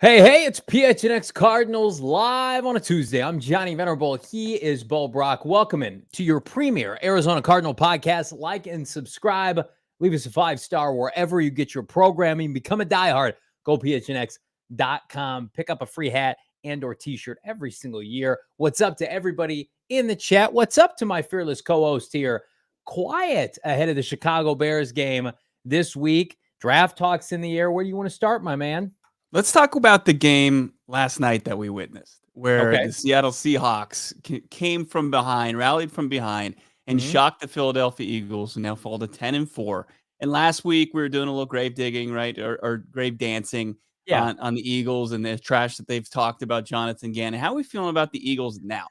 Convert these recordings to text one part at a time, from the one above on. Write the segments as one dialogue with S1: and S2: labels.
S1: Hey, it's PHNX Cardinals live on a Tuesday. I'm Johnny Venerable. He is Brack. Welcome in to your premier Arizona Cardinal podcast. Like and subscribe. Leave us a 5-star wherever you get your programming. Become a diehard. Go PHNX.com. Pick up a free hat and or t-shirt every single year. What's up to everybody in the chat? What's up to my fearless co-host here? Quiet ahead of the Chicago Bears game this week. Draft talks in the air. Where do you want to start, my man?
S2: Let's talk about the game last night that we witnessed, where the Seattle Seahawks came from behind, rallied from behind, and shocked the Philadelphia Eagles, and now fall to 10-4. And last week we were doing a little grave digging, right, or grave dancing on the Eagles and the trash that they've talked about Jonathan Gannon. How are we feeling about the Eagles now?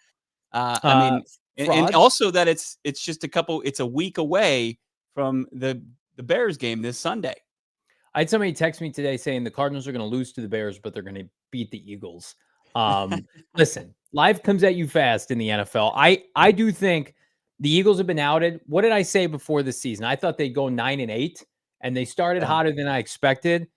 S2: And also that it's just it's a week away from the Bears game this Sunday.
S1: I had somebody text me today saying the Cardinals are going to lose to the Bears, but they're going to beat the Eagles. Listen, life comes at you fast in the NFL. I do think the Eagles have been outed. What did I say before the season? I thought they'd go 9-8, and they started hotter than I expected.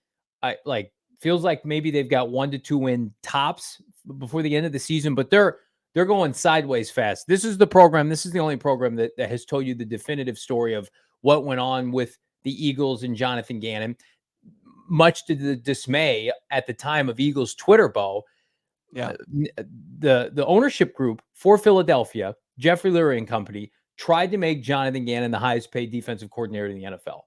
S1: Feels like maybe they've got 1 to 2 win tops before the end of the season, but they're going sideways fast. This is the program. This is the only program that has told you the definitive story of what went on with the Eagles and Jonathan Gannon. Much to the dismay at the time of Eagles Twitter, the ownership group for Philadelphia, Jeffrey Lurie and company, tried to make Jonathan Gannon the highest paid defensive coordinator in the NFL.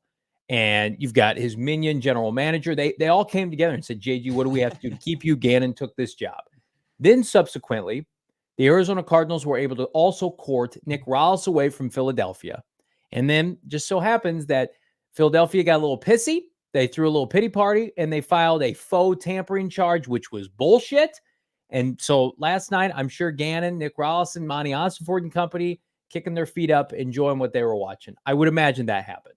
S1: And you've got his minion general manager. They all came together and said, JG, what do we have to do to keep you? Gannon took this job. Then subsequently, the Arizona Cardinals were able to also court Nick Rallis away from Philadelphia. And then just so happens that Philadelphia got a little pissy. They threw a little pity party, and they filed a faux tampering charge, which was bullshit. And so last night, I'm sure Gannon, Nick Rallis, and Monti Ossenfort and company kicking their feet up, enjoying what they were watching. I would imagine that happened.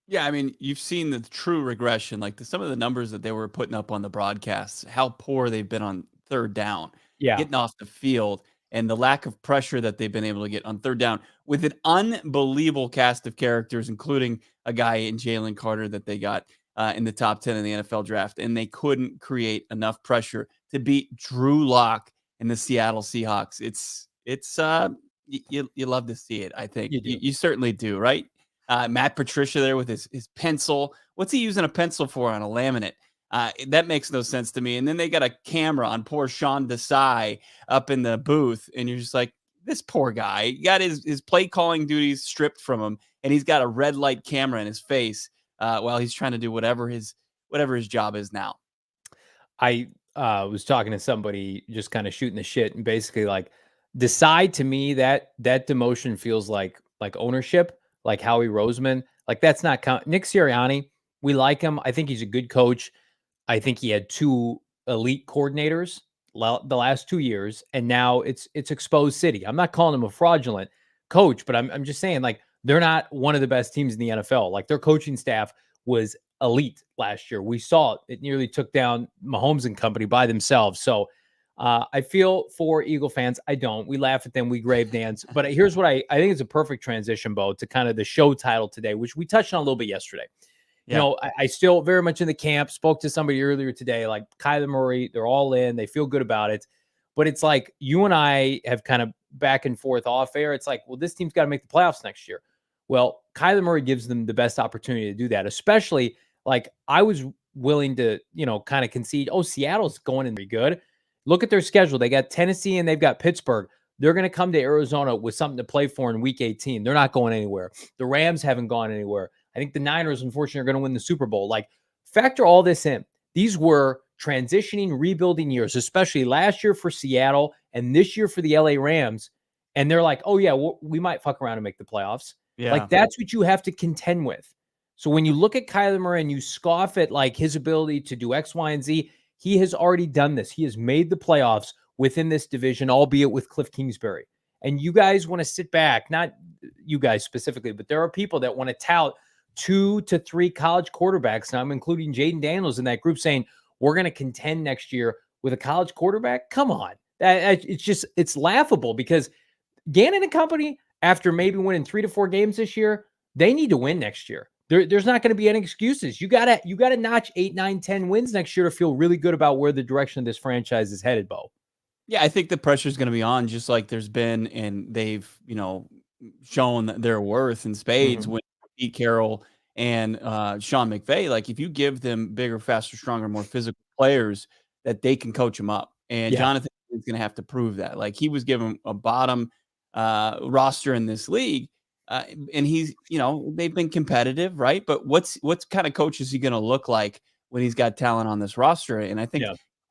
S2: Yeah, I mean, you've seen the true regression, like some of the numbers that they were putting up on the broadcasts, how poor they've been on third down, getting off the field, and the lack of pressure that they've been able to get on third down with an unbelievable cast of characters, including a guy in Jalen Carter that they got in the top 10 in the NFL draft, and they couldn't create enough pressure to beat Drew Lock and the Seattle Seahawks. You love to see it. I think you certainly do, right? Matt Patricia there with his pencil. What's he using a pencil for on a laminate? That makes no sense to me. And then they got a camera on poor Sean Desai up in the booth, and you're just like, this poor guy. He got his play calling duties stripped from him, and he's got a red light camera in his face while he's trying to do whatever his job is now.
S1: I was talking to somebody just kind of shooting the shit, and basically like Desai, to me, that demotion feels like ownership, like Howie Roseman. Like that's not Nick Sirianni. We like him. I think he's a good coach. I think he had 2 elite coordinators the last 2 years, and now it's exposed city. I'm not calling him a fraudulent coach, but I'm just saying, like, they're not one of the best teams in the NFL. Like, their coaching staff was elite last year. We saw it. It nearly took down Mahomes and company by themselves. So I feel for Eagle fans. I don't. We laugh at them. We grave dance. But here's what I think is a perfect transition, Bo, to kind of the show title today, which we touched on a little bit yesterday. You know, I still very much in the camp, spoke to somebody earlier today, like Kyler Murray, they're all in, they feel good about it. But it's like you and I have kind of back and forth off air. It's like, well, this team's got to make the playoffs next year. Well, Kyler Murray gives them the best opportunity to do that, especially like I was willing to, kind of concede, Seattle's going in very good. Look at their schedule. They got Tennessee and they've got Pittsburgh. They're going to come to Arizona with something to play for in week 18. They're not going anywhere. The Rams haven't gone anywhere. I think the Niners, unfortunately, are going to win the Super Bowl. Like, factor all this in. These were transitioning, rebuilding years, especially last year for Seattle and this year for the LA Rams. and they're like, oh yeah, we might fuck around and make the playoffs.
S2: Yeah.
S1: Like that's what you have to contend with. So when you look at Kyler Murray and you scoff at like his ability to do X, Y, and Z, he has already done this. He has made the playoffs within this division, albeit with Cliff Kingsbury. And you guys want to sit back, not you guys specifically, but there are people that want to tout 2 to 3 college quarterbacks. And I'm including Jaden Daniels in that group saying, we're going to contend next year with a college quarterback. Come on. It's laughable because Gannon and company, after maybe winning 3 to 4 games this year, they need to win next year. There's not going to be any excuses. You gotta notch 8, 9, 10 wins next year to feel really good about where the direction of this franchise is headed, Bo.
S2: Yeah, I think the pressure is going to be on, just like there's been, and they've shown their worth in spades with Pete Carroll and Sean McVay. Like if you give them bigger, faster, stronger, more physical players, that they can coach them up. And Jonathan is going to have to prove that. Like he was given a bottom roster in this league. And he's, they've been competitive, right? But what's kind of coach is he going to look like when he's got talent on this roster? And I think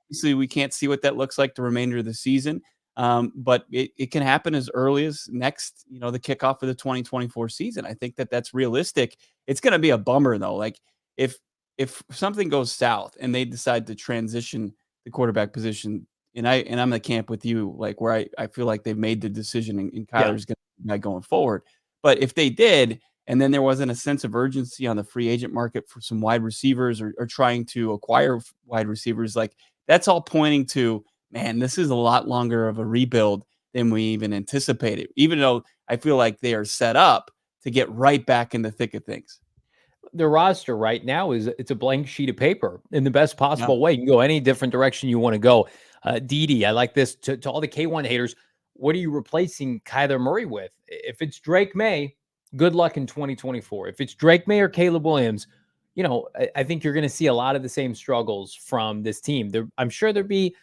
S2: obviously we can't see what that looks like the remainder of the season. But it can happen as early as next, the kickoff of the 2024 season. I think that's realistic. It's going to be a bummer though. Like if something goes south and they decide to transition the quarterback position, and I'm in the camp with you, like where I feel like they've made the decision and Kyler's going to be going forward. But if they did, and then there wasn't a sense of urgency on the free agent market for some wide receivers or trying to acquire wide receivers, like that's all pointing to, man, this is a lot longer of a rebuild than we even anticipated, even though I feel like they are set up to get right back in the thick of things.
S1: The roster right now it's a blank sheet of paper in the best possible way. You can go any different direction you want to go. Didi, I like this to all the K1 haters. What are you replacing Kyler Murray with? If it's Drake Maye, good luck in 2024. If it's Drake Maye or Caleb Williams, I think you're going to see a lot of the same struggles from this team. I'm sure there'd be,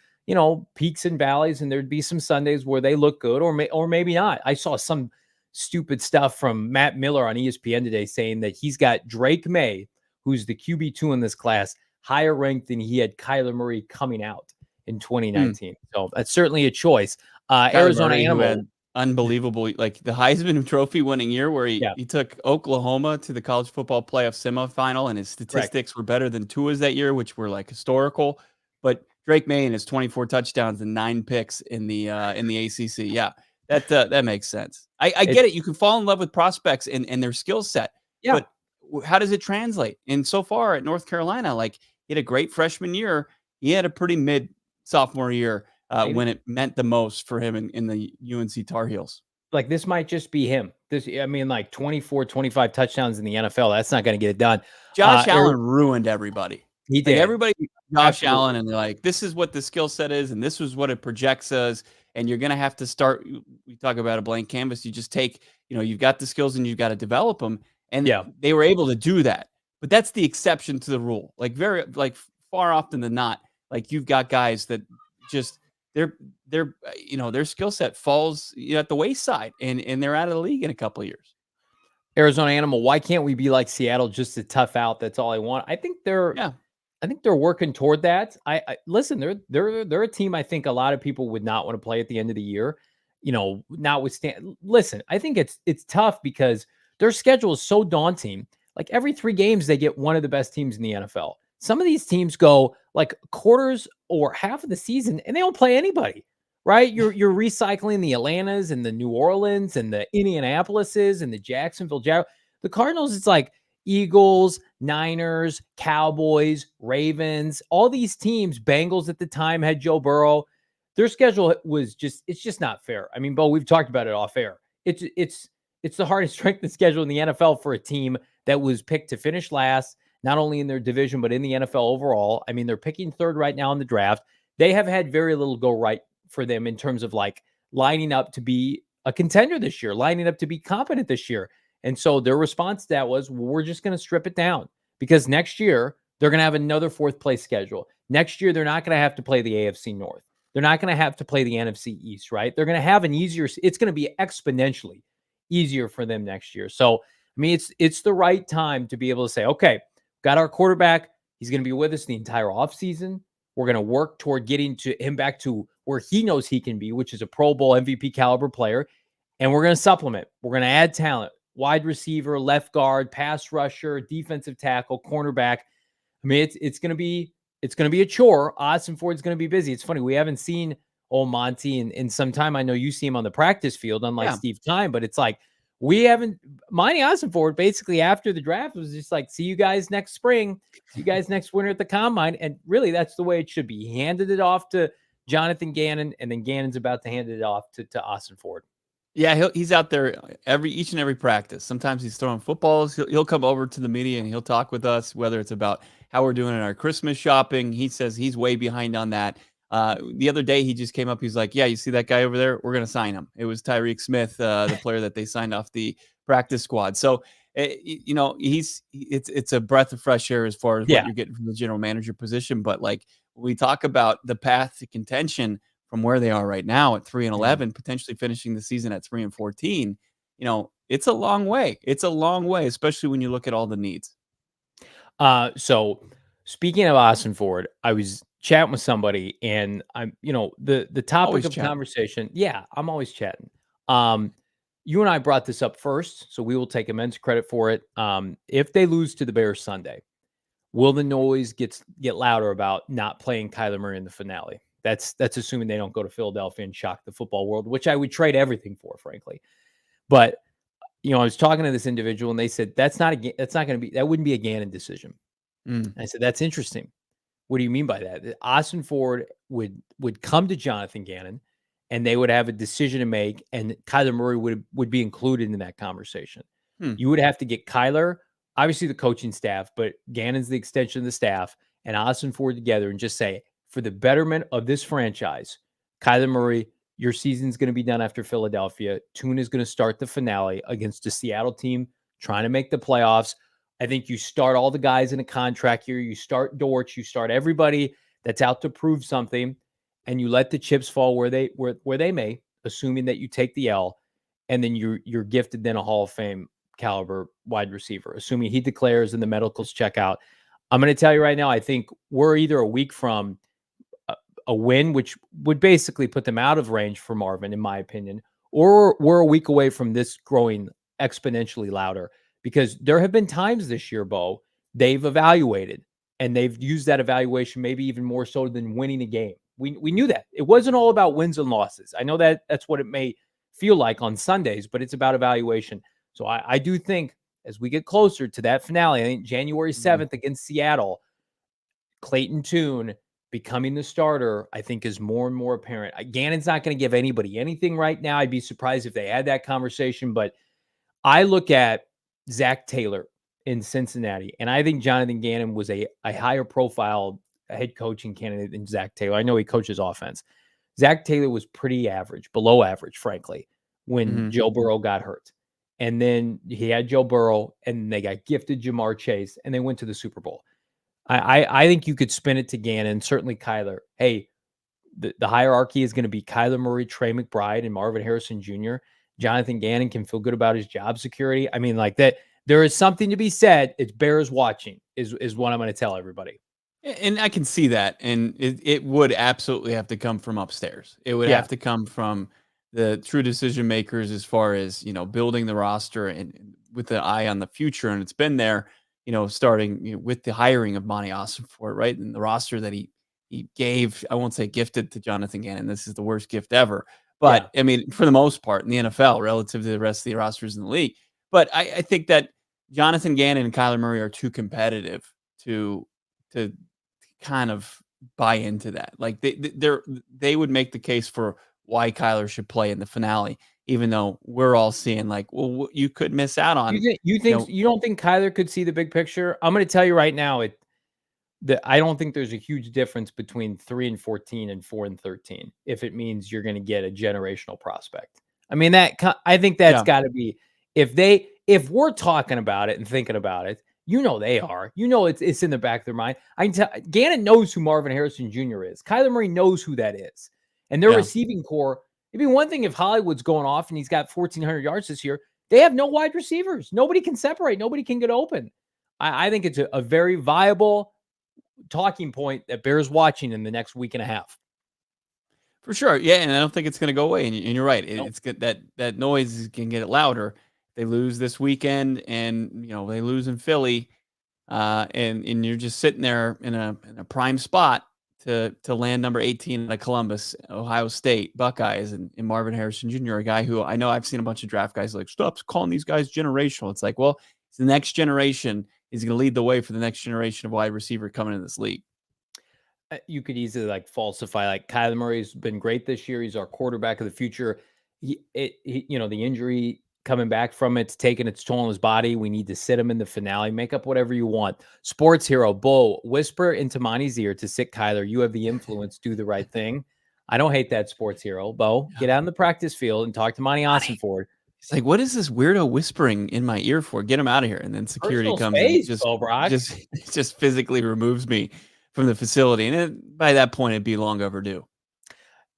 S1: peaks and valleys, and there'd be some Sundays where they look good or maybe not. I saw some stupid stuff from Matt Miller on ESPN today saying that he's got Drake Maye, who's the QB2 in this class, higher ranked than he had Kyler Murray coming out in 2019. So that's certainly a choice. Arizona Animal,
S2: unbelievable, like the Heisman Trophy winning year where he took Oklahoma to the college football playoff semifinal, and his statistics were better than Tua's that year, which were like historical. But Drake Maye and his 24 touchdowns and 9 picks in the ACC. Yeah, that makes sense. I get it. You can fall in love with prospects and their skill set. Yeah. But how does it translate? And so far at North Carolina, like he had a great freshman year. He had a pretty mid sophomore year. When it meant the most for him in the UNC Tar Heels.
S1: Like this might just be him. Like 24, 25 touchdowns in the NFL. That's not going to get it done.
S2: Josh Allen ruined everybody.
S1: He did.
S2: Like everybody, Josh Allen, and they're like, this is what the skill set is, and this is what it projects as. And you're going to have to start. We talk about a blank canvas. You just take, you've got the skills and you've got to develop them. And they were able to do that. But that's the exception to the rule. Like far often than not, like you've got guys that just their skill set falls at the wayside and they're out of the league in a couple of years.
S1: Arizona Animal, why can't we be like Seattle, just to tough out? That's all I want. I think they're working toward that. I listen, they're a team I think a lot of people would not want to play at the end of the year. Notwithstanding, listen, I think it's tough because their schedule is so daunting. Like every 3 games, they get one of the best teams in the NFL. Some of these teams go like quarters or half of the season and they don't play anybody, right? You're recycling the Atlantas and the New Orleans and the Indianapolises and the Jacksonville Jaguars. The Cardinals, it's like Eagles, Niners, Cowboys, Ravens, all these teams. Bengals at the time had Joe Burrow. Their schedule it's just not fair. I mean, Bo, we've talked about it off air. It's the hardest strength of schedule in the NFL for a team that was picked to finish last, not only in their division, but in the NFL overall. I mean, they're picking 3rd right now in the draft. They have had very little go right for them in terms of like lining up to be a contender this year, lining up to be competent this year. And so their response to that was, we're just going to strip it down because next year they're going to have another 4th place schedule. Next year, they're not going to have to play the AFC North. They're not going to have to play the NFC East, right? They're going to have it's going to be exponentially easier for them next year. So, I mean, it's the right time to be able to say, okay, got our quarterback. He's going to be with us the entire offseason. We're going to work toward getting him back to where he knows he can be, which is a Pro Bowl MVP caliber player. and we're going to supplement. We're going to add talent, wide receiver, left guard, pass rusher, defensive tackle, cornerback. I mean, it's going to be a chore. Ossenfort's going to be busy. It's funny. We haven't seen old Monty in some time. I know you see him on the practice field, unlike Steve Keim, but it's like, we haven't. Monti Ossenfort basically after the draft was just like, see you guys next spring, see you guys next winter at the combine. And really, that's the way it should be. He handed it off to Jonathan Gannon, and then Gannon's about to hand it off to Ossenfort.
S2: Yeah, he's out there each and every practice. Sometimes he's throwing footballs. He'll come over to the media and he'll talk with us, whether it's about how we're doing in our Christmas shopping. He says he's way behind on that. The other day he just came up. He's like, "Yeah, you see that guy over there? We're gonna sign him." It was Tyreek Smith, the player that they signed off the practice squad. So it's a breath of fresh air as far as what you're getting from the general manager position. But like when we talk about the path to contention from where they are right now at 3-11, potentially finishing the season at 3-14, it's a long way. It's a long way, especially when you look at all the needs.
S1: So speaking of Ossenfort, I was chatting with somebody, and I'm, the topic
S2: Always
S1: of
S2: chatting.
S1: conversation. Yeah, I'm always chatting. You and I brought this up first, so we will take immense credit for it. If they lose to the Bears Sunday, will the noise get louder about not playing Kyler Murray in the finale? That's assuming they don't go to Philadelphia and shock the football world, which I would trade everything for, frankly. But I was talking to this individual, and they said that wouldn't be a Gannon decision. I said, that's interesting. What do you mean by that? Ossenfort would come to Jonathan Gannon, and they would have a decision to make, and Kyler Murray would be included in that conversation. You would have to get Kyler, obviously the coaching staff, but Gannon's the extension of the staff, and Ossenfort together, and just say, for the betterment of this franchise, Kyler Murray, your season's going to be done after Philadelphia. Tune is going to start the finale against a Seattle team trying to make the playoffs. I think you start all the guys in a contract here. You start Dortch. You start everybody that's out to prove something, and you let the chips fall where they may, assuming that you take the L, and then you're gifted then a Hall of Fame caliber wide receiver, assuming he declares and the medicals check out. I'm going to tell you right now, I think we're either a week from a win, which would basically put them out of range for Marvin, in my opinion, or we're a week away from this growing exponentially louder, because there have been times this year, Bo, they've evaluated, and they've used that evaluation maybe even more so than winning a game. We knew that. It wasn't all about wins and losses. I know that's what it may feel like on Sundays, but it's about evaluation. So I do think as we get closer to that finale, I think January 7th against Seattle, Clayton Tune becoming the starter, I think, is more and more apparent. Gannon's not going to give anybody anything right now. I'd be surprised if they had that conversation, but I look at Zach Taylor in Cincinnati, and I think Jonathan Gannon was a higher profile head coaching candidate than Zach Taylor. I know he coaches offense. Zach Taylor was pretty average, below average, frankly, when Joe Burrow got hurt. And then he had Joe Burrow, and they got gifted Jamar Chase, and they went to the Super Bowl. I think you could spin it to Gannon, certainly Kyler. Hey, the hierarchy is going to be Kyler Murray, Trey McBride, and Marvin Harrison Jr. Jonathan Gannon can feel good about his job security. I mean, like that, there is something to be said. It's Bears watching is what I'm going to tell everybody.
S2: And I can see that. And it would absolutely have to come from upstairs. It would have to come from the true decision makers as far as, building the roster and with the eye on the future. And it's been there, starting with the hiring of Monti Ossenfort, right? And the roster that he gave, I won't say gifted to Jonathan Gannon. This is the worst gift ever. But I mean, for the most part in the NFL, relative to the rest of the rosters in the league. But I think that Jonathan Gannon and Kyler Murray are too competitive to kind of buy into that. Like they would make the case for why Kyler should play in the finale, even though we're all seeing like, well, you could miss out on.
S1: You don't think Kyler could see the big picture? I'm going to tell you right now, I don't think there's a huge difference between 3-14 and 4-13 if it means you're going to get a generational prospect. I mean, I think that's got to be, if we're talking about it and thinking about it, they are. It's in the back of their mind. I can tell Gannon knows who Marvin Harrison Jr. is. Kyler Murray knows who that is. And their receiving core, it'd be one thing if Hollywood's going off and he's got 1,400 yards this year. They have no wide receivers. Nobody can separate. Nobody can get open. I think it's a very viable talking point that bears watching in the next week and a half.
S2: For sure, yeah, and I don't think it's going to go away. And you're right;
S1: Nope.
S2: it's good that noise can get louder. They lose this weekend, and they lose in Philly, and you're just sitting there in a prime spot to land number 18 at Columbus, Ohio State Buckeyes, and Marvin Harrison Jr., a guy who I know I've seen a bunch of draft guys like, stop calling these guys generational. It's like, well, it's the next generation. He's going to lead the way for the next generation of wide receiver coming in this league.
S1: You could easily like falsify, like Kyler Murray's been great this year. He's our quarterback of the future. The injury coming back from it's taking its toll on his body. We need to sit him in the finale. Make up whatever you want. Sports hero, Bull, whisper into Monty's ear to sit Kyler. You have the influence. Do the right thing. I don't hate that, sports hero. Bo, get out in the practice field and talk to Monti Ossenfort.
S2: It's like, what is this weirdo whispering in my ear for? Get him out of here. And then security
S1: Personal
S2: comes
S1: space,
S2: and
S1: Bo Brack.
S2: just physically removes me from the facility. And by that point, it'd be long overdue.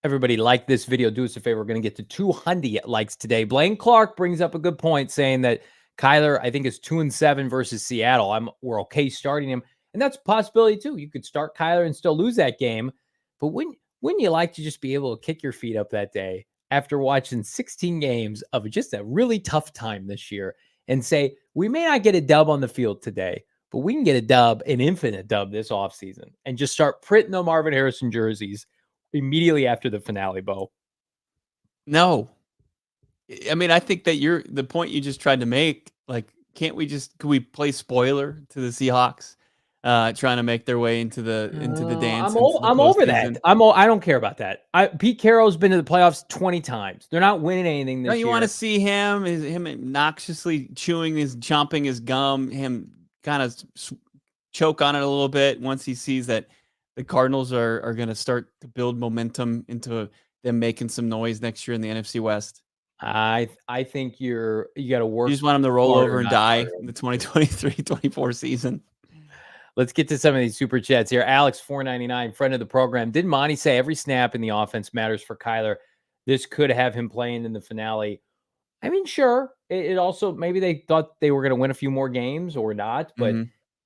S1: Everybody like this video. Do us a favor. We're going to get to 200 likes today. Blaine Clark brings up a good point saying that Kyler, I think, is 2-7 versus Seattle. We're okay starting him. And that's a possibility too. You could start Kyler and still lose that game. But wouldn't you like to just be able to kick your feet up that day after watching 16 games of just a really tough time this year and say, we may not get a dub on the field today, but we can get a dub, an infinite dub this offseason, and just start printing the Marvin Harrison jerseys immediately after the finale, Bo?
S2: No. I mean, I think that the point you just tried to make, like, could we play spoiler to the Seahawks trying to make their way into the dance?
S1: I'm over that. I don't care about that. Pete Carroll's been to the playoffs 20 times. They're not winning anything this year.
S2: Don't you want to see him obnoxiously chomping his gum, him kind of choke on it a little bit once he sees that the Cardinals are going to start to build momentum into them making some noise next year in the NFC West?
S1: I think you got to work.
S2: You just want him to roll over and die in the 2023-24 season.
S1: Let's get to some of these super chats here. Alex 499, friend of the program. Did Monty say every snap in the offense matters for Kyler? This could have him playing in the finale. I mean, sure. It also, maybe they thought they were going to win a few more games or not, but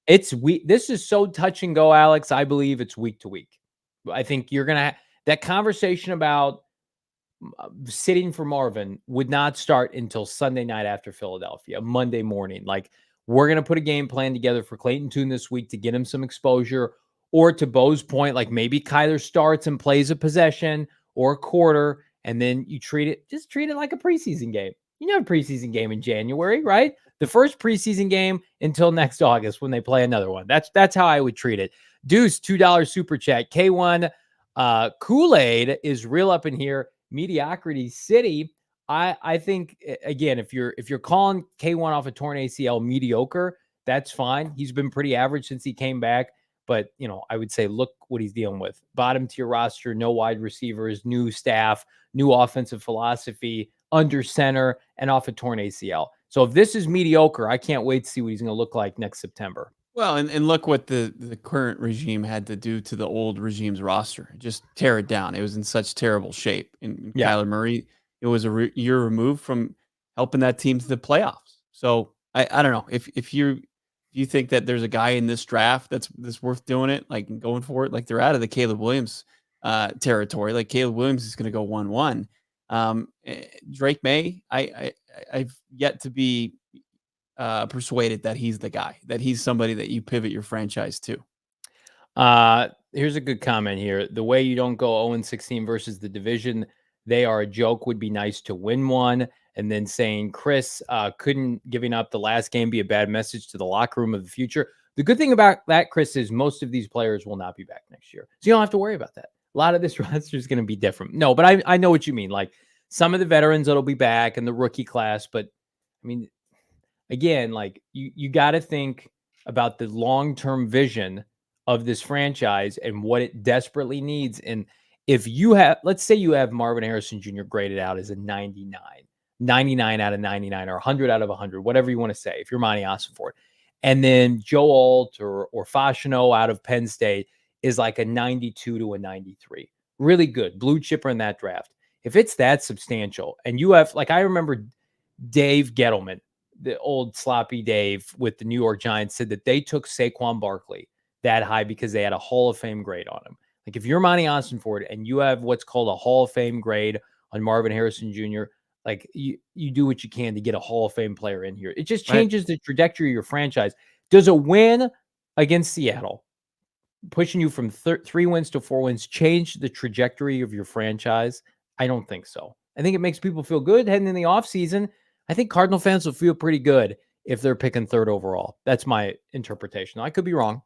S1: it's week. This is so touch and go, Alex. I believe it's week to week. I think you're going to that conversation about sitting for Marvin would not start until Sunday night after Philadelphia, Monday morning. Like, we're going to put a game plan together for Clayton Tune this week to get him some exposure, or to Bo's point, like maybe Kyler starts and plays a possession or a quarter, and then you treat it like a preseason game. You have a preseason game in January, right? The first preseason game until next August when they play another one. That's how I would treat it. Deuce, $2 super chat. K1 Kool-Aid is real up in here. Mediocrity City. I think, again, if you're calling K1 off a torn ACL mediocre, that's fine. He's been pretty average since he came back. But, I would say, look what he's dealing with. Bottom tier roster, no wide receivers, new staff, new offensive philosophy, under center, and off a torn ACL. So if this is mediocre, I can't wait to see what he's going to look like next September.
S2: Well, and look what the current regime had to do to the old regime's roster. Just tear it down. It was in such terrible shape. And Kyler Murray, it was a year removed from helping that team to the playoffs. So I don't know if you think that there's a guy in this draft that's worth doing it, like going for it, like they're out of the Caleb Williams territory. Like Caleb Williams is going to go 1-1. Drake Maye, I've yet to be persuaded that he's the guy, that he's somebody that you pivot your franchise to.
S1: Here's a good comment here. The way you don't go 0-16 versus the division, they are a joke, would be nice to win one. And then saying, Chris, couldn't giving up the last game be a bad message to the locker room of the future? The good thing about that, Chris, is most of these players will not be back next year. So you don't have to worry about that. A lot of this roster is going to be different. No, but I know what you mean. Like some of the veterans that'll be back and the rookie class. But I mean, again, like you got to think about the long-term vision of this franchise and what it desperately needs. And if you have, let's say you have Marvin Harrison Jr. graded out as a 99 out of 99 or 100 out of 100, whatever you want to say, if you're Monti Ossenfort. And then Joe Alt or Fashanu out of Penn State is like a 92 to a 93. Really good. Blue chipper in that draft. If it's that substantial, and you have, like, I remember Dave Gettleman, the old sloppy Dave with the New York Giants, said that they took Saquon Barkley that high because they had a Hall of Fame grade on him. Like if you're Monti Ossenfort and you have what's called a Hall of Fame grade on Marvin Harrison Jr., like you do what you can to get a Hall of Fame player in here. It just changes the trajectory of your franchise. Does a win against Seattle, pushing you from 3 wins to 4 wins, change the trajectory of your franchise? I don't think so. I think it makes people feel good heading in the offseason. I think Cardinal fans will feel pretty good if they're picking 3rd overall. That's my interpretation. I could be wrong.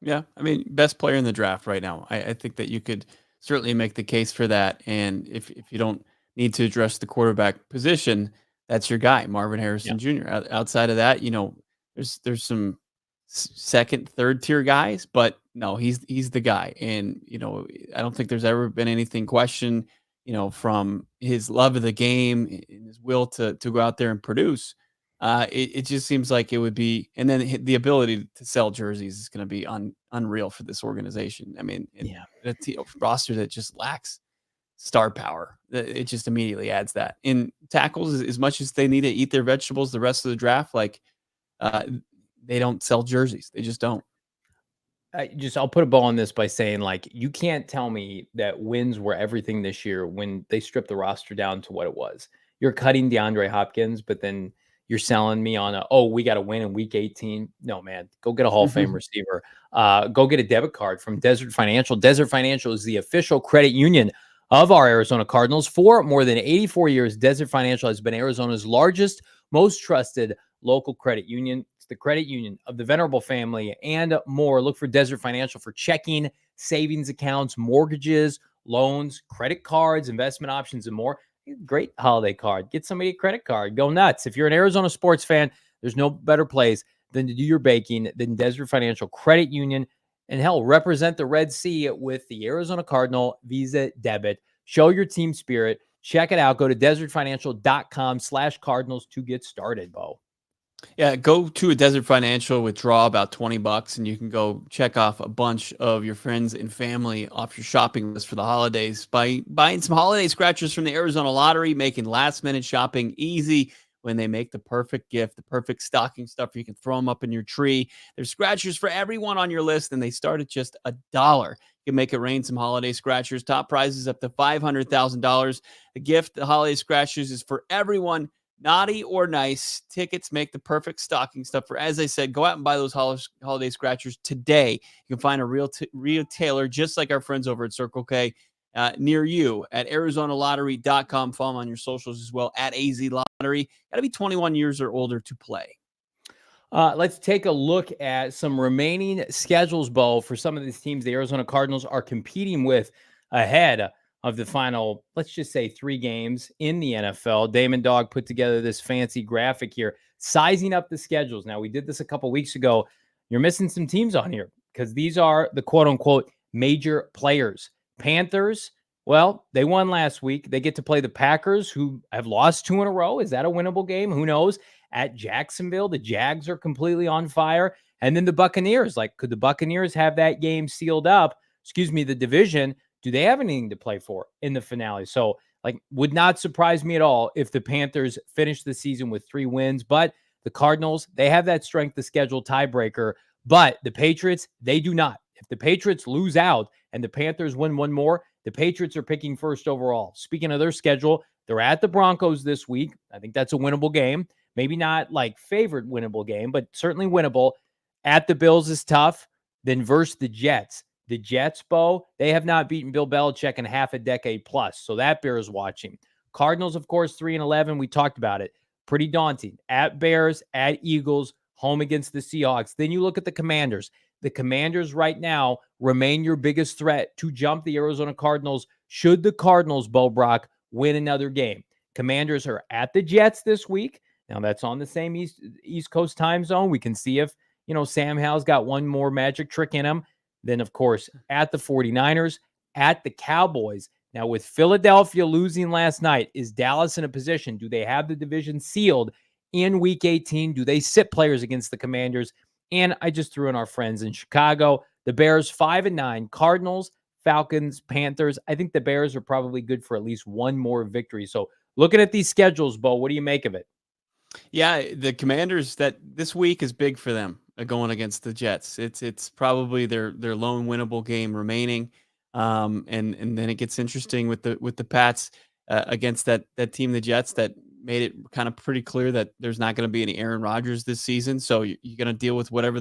S2: Yeah, I mean, best player in the draft right now. I think that you could certainly make the case for that. And if you don't need to address the quarterback position, that's your guy, Marvin Harrison Jr. Outside of that, there's some second, third tier guys, but no, he's the guy. And I don't think there's ever been anything questioned, from his love of the game and his will to go out there and produce. It just seems like it would be, and then the ability to sell jerseys is going to be unreal for this organization. I mean, a roster that just lacks star power, it just immediately adds that. In tackles, as much as they need to eat their vegetables the rest of the draft, like they don't sell jerseys. They just don't.
S1: I'll put a bow on this by saying, like, you can't tell me that wins were everything this year when they stripped the roster down to what it was. You're cutting DeAndre Hopkins, but then you're selling me on we got to win in week 18. No, man, go get a Hall of Fame receiver. Go get a debit card from Desert Financial. Desert Financial is the official credit union of our Arizona Cardinals. For more than 84 years, Desert Financial has been Arizona's largest, most trusted local credit union. It's the credit union of the Venerable family and more. Look for Desert Financial for checking, savings accounts, mortgages, loans, credit cards, investment options, and more. Great holiday card. Get somebody a credit card. Go nuts. If you're an Arizona sports fan, there's no better place than to do your baking than Desert Financial Credit Union. And hell, represent the Red Sea with the Arizona Cardinal Visa Debit. Show your team spirit. Check it out. Go to desertfinancial.com/Cardinals to get started, Bo.
S2: Yeah, go to a Desert Financial, withdraw about $20, and you can go check off a bunch of your friends and family off your shopping list for the holidays by buying some holiday scratchers from the Arizona Lottery, making last-minute shopping easy when they make the perfect gift, the perfect stocking stuffer. You can throw them up in your tree. There's scratchers for everyone on your list, and they start at just $1. You can make it rain some holiday scratchers. Top prizes up to $500,000. The gift, the holiday scratchers, is for everyone. Naughty or nice, tickets make the perfect stocking stuffer. As I said, go out and buy those holiday scratchers today. You can find a retailer just like our friends over at Circle K near you at ArizonaLottery.com. Follow them on your socials as well at AZ Lottery. Got to be 21 years or older to play.
S1: Let's take a look at some remaining schedules, Bo, for some of these teams the Arizona Cardinals are competing with ahead of the final, let's just say 3 games in the NFL. Damon Dog put together this fancy graphic here, sizing up the schedules. Now, we did this a couple weeks ago. You're missing some teams on here because these are the quote-unquote major players. Panthers, well, they won last week. They get to play the Packers, who have lost 2 in a row. Is that a winnable game? Who knows? At Jacksonville, the Jags are completely on fire. And then the Buccaneers, like, could the Buccaneers have that game sealed up? The division. Do they have anything to play for in the finale? So, like, would not surprise me at all if the Panthers finish the season with 3 wins. But the Cardinals, they have that strength of schedule tiebreaker. But the Patriots, they do not. If the Patriots lose out and the Panthers win 1 more, the Patriots are picking 1st overall. Speaking of their schedule, they're at the Broncos this week. I think that's a winnable game. Maybe not like favorite winnable game, but certainly winnable. At the Bills is tough. Then versus the Jets. The Jets, Bo, they have not beaten Bill Belichick in half a decade plus, so that bears watching. Cardinals, of course, 3-11. We talked about it. Pretty daunting. At Bears, at Eagles, home against the Seahawks. Then you look at the Commanders. The Commanders right now remain your biggest threat to jump the Arizona Cardinals should the Cardinals, Bo Brock, win another game. Commanders are at the Jets this week. Now, that's on the same East Coast time zone. We can see if, Sam Howell's got one more magic trick in him. Then, of course, at the 49ers, at the Cowboys. Now, with Philadelphia losing last night, is Dallas in a position? Do they have the division sealed in Week 18? Do they sit players against the Commanders? And I just threw in our friends in Chicago. The Bears, 5-9. Cardinals, Falcons, Panthers. I think the Bears are probably good for at least 1 more victory. So, looking at these schedules, Bo, what do you make of it?
S2: Yeah, the Commanders, that this week is big for them going against the Jets. It's probably their lone winnable game remaining. And then it gets interesting with the Pats against that team, the Jets, that made it kind of pretty clear that there's not going to be any Aaron Rodgers this season. So you're going to deal with whatever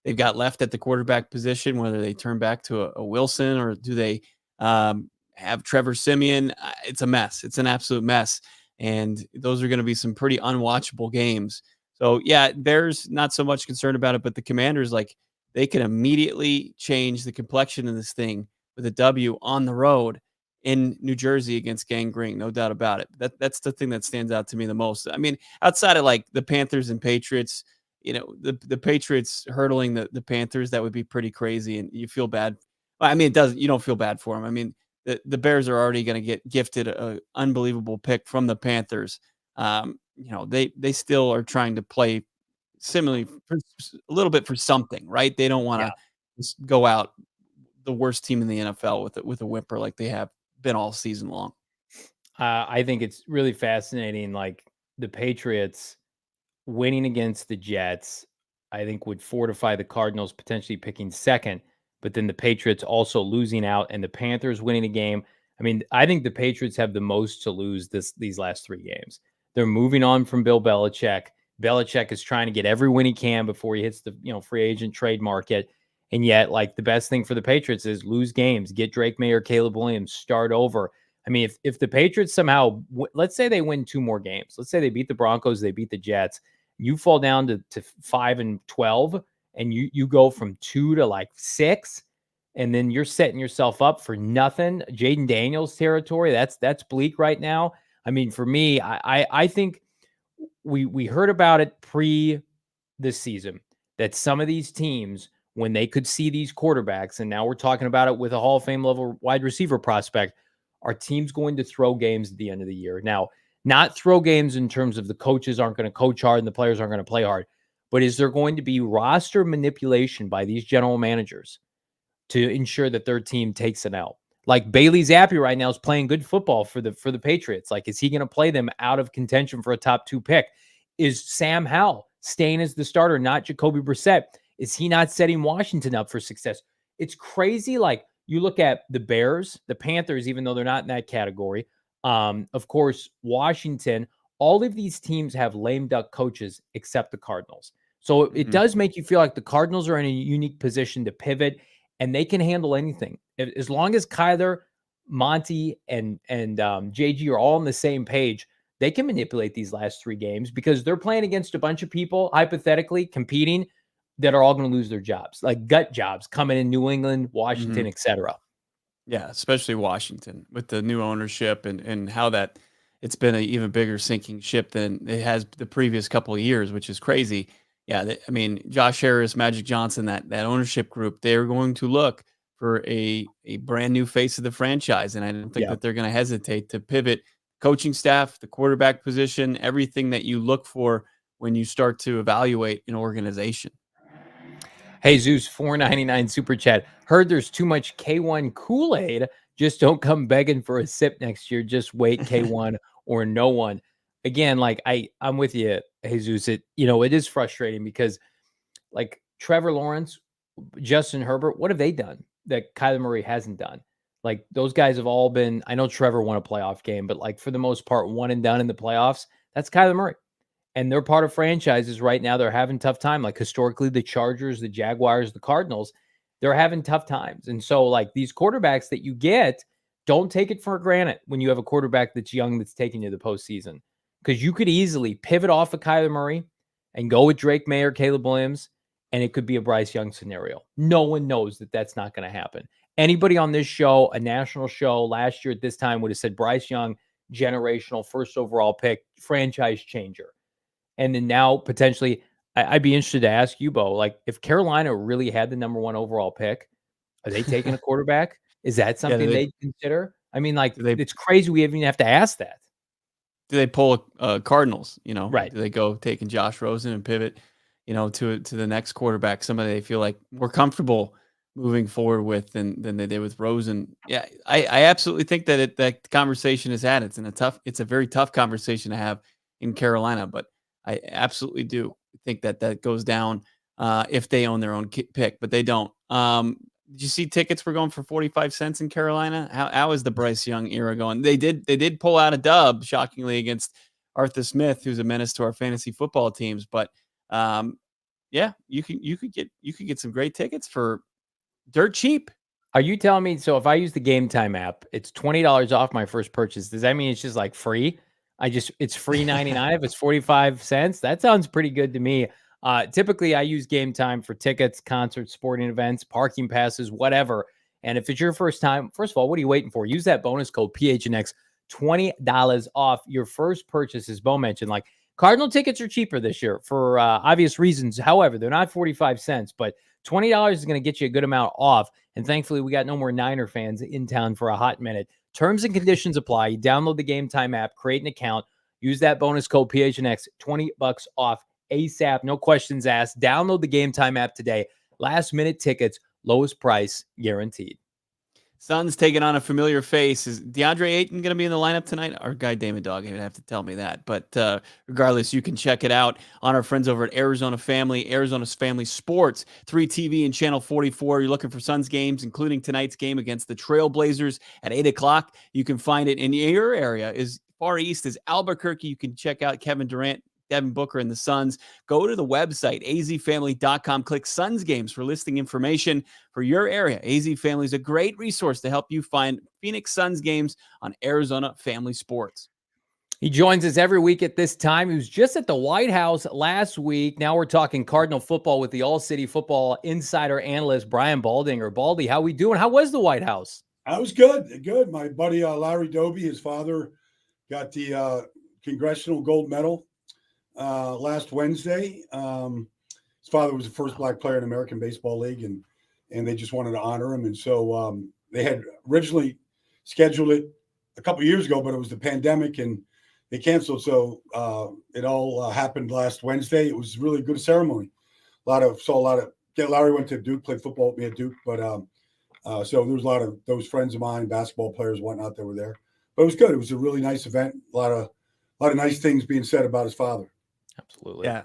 S2: they've got left at the quarterback position, whether they turn back to a Wilson or do they have Trevor Siemian. It's a mess. It's an absolute mess. And those are going to be some pretty unwatchable games. So, yeah, Bears not so much concerned about it, but the Commanders, like, they can immediately change the complexion of this thing with a W on the road in New Jersey against Gang Green, no doubt about it. That's the thing that stands out to me the most. I mean, outside of like the Panthers and Patriots, the Patriots hurdling the Panthers, that would be pretty crazy, and you feel bad. I mean, it doesn't. You don't feel bad for them. I mean, the Bears are already going to get gifted an unbelievable pick from the Panthers. They still are trying to play similarly for a little bit for something, right? They don't want to just go out the worst team in the NFL with a whimper like they have been all season long.
S1: I think it's really fascinating. Like the Patriots winning against the Jets, I think would fortify the Cardinals potentially picking second, but then the Patriots also losing out and the Panthers winning a game. I mean, I think the Patriots have the most to lose these last 3 games. They're moving on from Bill Belichick. Belichick is trying to get every win he can before he hits the free agent trade market. And yet, like, the best thing for the Patriots is lose games, get Drake Maye or Caleb Williams, start over. I mean, if the Patriots somehow, let's say they win 2 more games, let's say they beat the Broncos, they beat the Jets, you fall down to 5-12, and you go from 2 to like 6, and then you're setting yourself up for nothing. Jaden Daniels territory. That's bleak right now. I mean, for me, I think we heard about it pre this season that some of these teams, when they could see these quarterbacks, and now we're talking about it with a Hall of Fame level wide receiver prospect, are teams going to throw games at the end of the year? Now, not throw games in terms of the coaches aren't going to coach hard and the players aren't going to play hard, but is there going to be roster manipulation by these general managers to ensure that their team takes an L? Like Bailey Zappi right now is playing good football for the Patriots. Like, is he going to play them out of contention for a top 2 pick? Is Sam Howell staying as the starter, not Jacoby Brissett? Is he not setting Washington up for success? It's crazy. Like, you look at the Bears, the Panthers, even though they're not in that category. Of course, Washington, all of these teams have lame duck coaches except the Cardinals. So it does make you feel like the Cardinals are in a unique position to pivot, and they can handle anything. As long as Kyler, Monty, and JG are all on the same page, they can manipulate these last 3 games because they're playing against a bunch of people, hypothetically, competing, that are all going to lose their jobs, like gut jobs coming in New England, Washington, etc.
S2: Yeah, especially Washington with the new ownership and how that it's been an even bigger sinking ship than it has the previous couple of years, which is crazy. Yeah, I mean, Josh Harris, Magic Johnson, that ownership group, they're going to look for a brand new face of the franchise, and I don't think that they're going to hesitate to pivot coaching staff, the quarterback position, everything that you look for when you start to evaluate an organization.
S1: Hey, Zeus, $4.99 super chat. Heard there's too much K1 Kool-Aid. Just don't come begging for a sip next year. Just wait, K1 or no one. Again, like I'm with you, Jesus. It is frustrating because like Trevor Lawrence, Justin Herbert, what have they done that Kyler Murray hasn't done? Like those guys have all been, I know Trevor won a playoff game, but like for the most part, one and done in the playoffs. That's Kyler Murray. And they're part of franchises right now. They're having tough time. Like historically, the Chargers, the Jaguars, the Cardinals, they're having tough times. And so like these quarterbacks that you get, don't take it for granted when you have a quarterback that's young, that's taking you to the postseason, because you could easily pivot off of Kyler Murray and go with Drake Maye or Caleb Williams, and it could be a Bryce Young scenario. No one knows that that's not going to happen. Anybody on this show, a national show last year at this time, would have said Bryce Young, generational, first overall pick, franchise changer. And then now potentially, I'd be interested to ask you, Bo, like if Carolina really had the number 1 overall pick, are they taking a quarterback? Is that something they'd consider? I mean, like it's crazy we even have to ask that.
S2: Do they pull Cardinals?
S1: Right?
S2: Do they go taking Josh Rosen and pivot, to the next quarterback, somebody they feel like more comfortable moving forward with than they did with Rosen? Yeah, I absolutely think that that conversation is had. It's a very tough conversation to have in Carolina, but I absolutely do think that goes down if they own their own pick, but they don't. Did you see tickets were going for 45 cents in Carolina? How is the Bryce Young era going? They did pull out a dub, shockingly, against Arthur Smith, who's a menace to our fantasy football teams. But yeah, you could get some great tickets for dirt cheap.
S1: Are you telling me, so if I use the Game Time app, it's $20 off my first purchase? Does that mean it's just like free? It's free 99 if it's 45 cents? That sounds pretty good to me. Typically I use Game Time for tickets, concerts, sporting events, parking passes, whatever. And if it's your first time, first of all, what are you waiting for? Use that bonus code PHNX, $20 off your first purchase. As Bo mentioned, like, Cardinal tickets are cheaper this year for obvious reasons. However, they're not 45 cents, but $20 is going to get you a good amount off. And thankfully, we got no more Niner fans in town for a hot minute. Terms and conditions apply. You download the Game Time app, create an account, use that bonus code PHNX, $20 off ASAP. No questions asked. Download the Game Time app today. Last minute tickets, lowest price guaranteed.
S2: Suns taking on a familiar face. Is DeAndre Ayton going to be in the lineup tonight? Our guy Damon Dog would have to tell me that. But regardless, you can check it out on our friends over at Arizona's Family Sports, 3 TV and Channel 44. You're looking for Suns games, including tonight's game against the Trailblazers at 8 o'clock. You can find it in your area. As far east as Albuquerque, you can check out Kevin Durant, Devin Booker, and the Suns. Go to the website, azfamily.com. Click Suns Games for listing information for your area. AZ Family is a great resource to help you find Phoenix Suns games on Arizona Family Sports.
S1: He joins us every week at this time. He was just at the White House last week. Now we're talking Cardinal football with the AllCity football insider analyst, Brian Baldinger. Baldy, how we doing? How was the White House?
S3: I was good. Good. My buddy Larry Doby, his father, got the Congressional Gold Medal last Wednesday. His father was the first black player in the American Baseball League, and they just wanted to honor him. And so they had originally scheduled it a couple of years ago, but it was the pandemic and they canceled. So it all happened last Wednesday. It was really a good ceremony. Larry went to Duke, played football with me at Duke, but so there was a lot of those friends of mine, basketball players, whatnot, that were there. But it was good. It was a really nice event. A lot of nice things being said about his father.
S2: Absolutely. Yeah.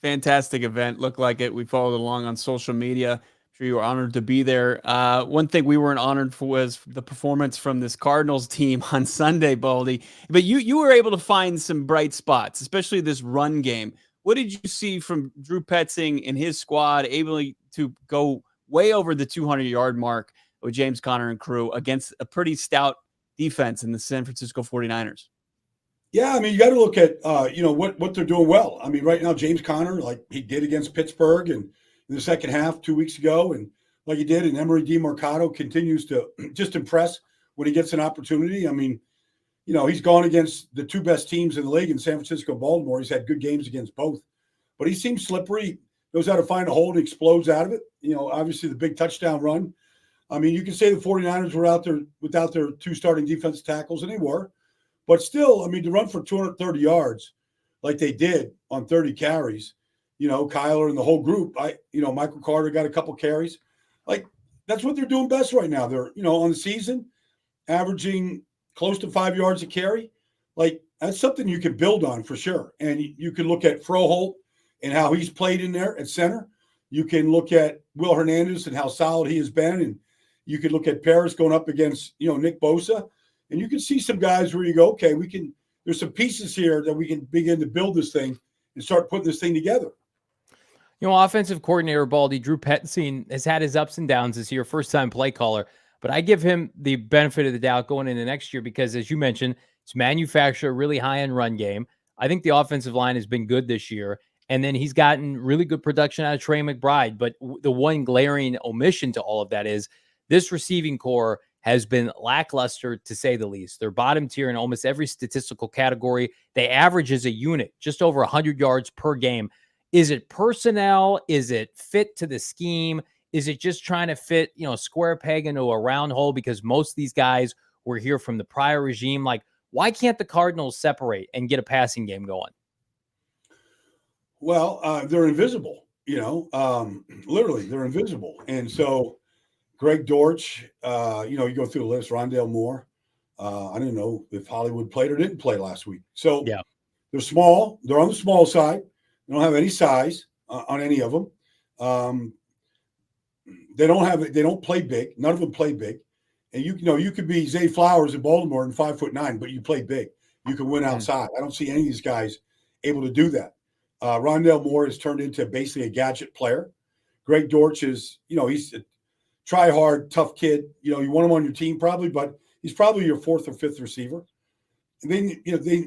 S2: Fantastic event. Looked like it. We followed along on social media. I'm sure you were honored to be there. One thing we weren't honored for was the performance from this Cardinals team on Sunday, Baldy. But you were able to find some bright spots, especially this run game. What did you see from Drew Petzing and his squad able to go way over the 200-yard mark with James Conner and crew against a pretty stout defense in the San Francisco 49ers?
S3: Yeah, I mean, you got to look at, what they're doing well. I mean, right now, James Conner, like he did against Pittsburgh and in the second half 2 weeks ago, and like he did, and Emery DeMarcado continues to just impress when he gets an opportunity. I mean, he's gone against the two best teams in the league in San Francisco, Baltimore. He's had good games against both, but he seems slippery, knows how to find a hole and explodes out of it. Obviously the big touchdown run. I mean, you can say the 49ers were out there without their two starting defensive tackles, and they were. But still, I mean, to run for 230 yards like they did on 30 carries, Kyler and the whole group, Michael Carter got a couple carries. Like, that's what they're doing best right now. They're, on the season, averaging close to 5 yards a carry. Like, that's something you can build on for sure. And you can look at Froholt and how he's played in there at center. You can look at Will Hernandez and how solid he has been. And you can look at Paris going up against, Nick Bosa. And you can see some guys where you go, okay, there's some pieces here that we can begin to build this thing and start putting this thing together.
S1: Offensive coordinator Baldy, Drew Petzing, has had his ups and downs this year, first-time play caller. But I give him the benefit of the doubt going into next year because, as you mentioned, it's manufactured a really high-end run game. I think the offensive line has been good this year. And then he's gotten really good production out of Trey McBride. But the one glaring omission to all of that is this receiving core has been lackluster, to say the least. They're bottom tier in almost every statistical category. They average as a unit just over 100 yards per game. Is it personnel? Is it fit to the scheme? Is it just trying to fit, square peg into a round hole because most of these guys were here from the prior regime? Like, why can't the Cardinals separate and get a passing game going?
S3: Well, they're invisible, literally they're invisible. And so Greg Dortch, you go through the list, Rondale Moore. I don't know if Hollywood played or didn't play last week. So yeah, they're small. They're on the small side. They don't have any size on any of them. they don't play big. None of them play big. And you could be Zay Flowers in Baltimore and 5'9", but you play big. You can win outside. I don't see any of these guys able to do that. Rondale Moore has turned into basically a gadget player. Greg Dortch is, he's a try-hard, tough kid. You want him on your team probably, but he's probably your fourth or fifth receiver. And then,